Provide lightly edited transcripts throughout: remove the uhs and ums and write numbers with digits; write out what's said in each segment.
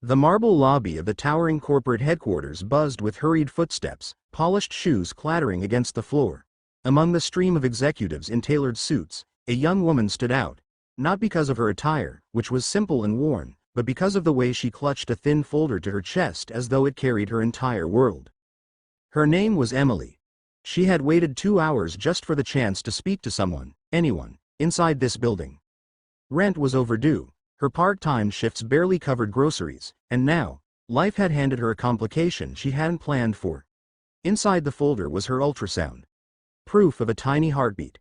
The marble lobby of the towering corporate headquarters buzzed with hurried footsteps, polished shoes clattering against the floor. Among the stream of executives in tailored suits, a young woman stood out, not because of her attire, which was simple and worn, but because of the way she clutched a thin folder to her chest as though it carried her entire world. Her name was Emily. She had waited 2 hours just for the chance to speak to someone, anyone, inside this building. Rent was overdue, her part-time shifts barely covered groceries, and now, life had handed her a complication she hadn't planned for. Inside the folder was her ultrasound. Proof of a tiny heartbeat.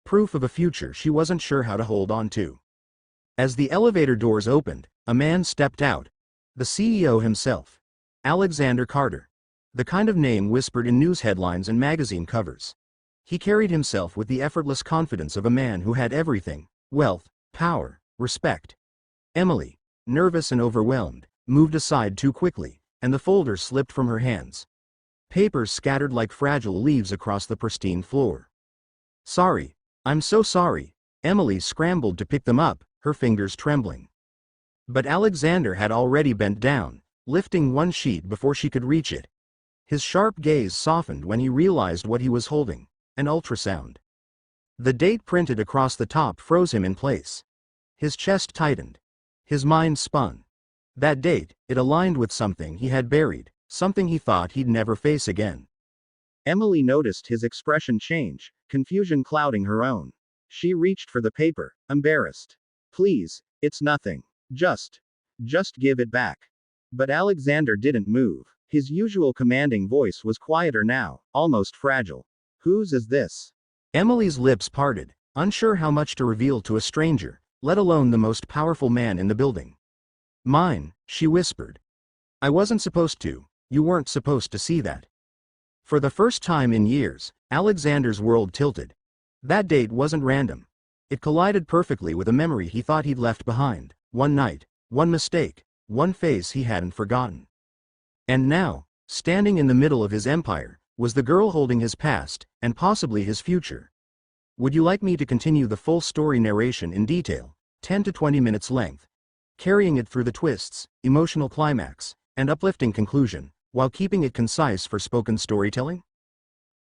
Proof of a future she wasn't sure how to hold on to. As the elevator doors opened, a man stepped out. The CEO himself. Alexander Carter. The kind of name whispered in news headlines and magazine covers. He carried himself with the effortless confidence of a man who had everything: wealth, power, respect. Emily, nervous and overwhelmed, moved aside too quickly, and the folder slipped from her hands. Papers scattered like fragile leaves across the pristine floor. "Sorry. I'm so sorry." Emily scrambled to pick them up, her fingers trembling. But Alexander had already bent down, lifting one sheet before she could reach it. His sharp gaze softened when he realized what he was holding: an ultrasound. The date printed across the top froze him in place. His chest tightened. His mind spun. That date, it aligned with something he had buried, something he thought he'd never face again. Emily noticed his expression change, confusion clouding her own. She reached for the paper, embarrassed. "Please, it's nothing. Just give it back." But Alexander didn't move. His usual commanding voice was quieter now, almost fragile. "Whose is this?" Emily's lips parted, unsure how much to reveal to a stranger, let alone the most powerful man in the building. "Mine," she whispered. "I wasn't supposed to. You weren't supposed to see that." For the first time in years, Alexander's world tilted. That date wasn't random. It collided perfectly with a memory he thought he'd left behind: one night, one mistake, one face he hadn't forgotten. And now, standing in the middle of his empire, was the girl holding his past, and possibly his future. Would you like me to continue the full story narration in detail, 10 to 20 minutes length, carrying it through the twists, emotional climax, and uplifting conclusion, while keeping it concise for spoken storytelling?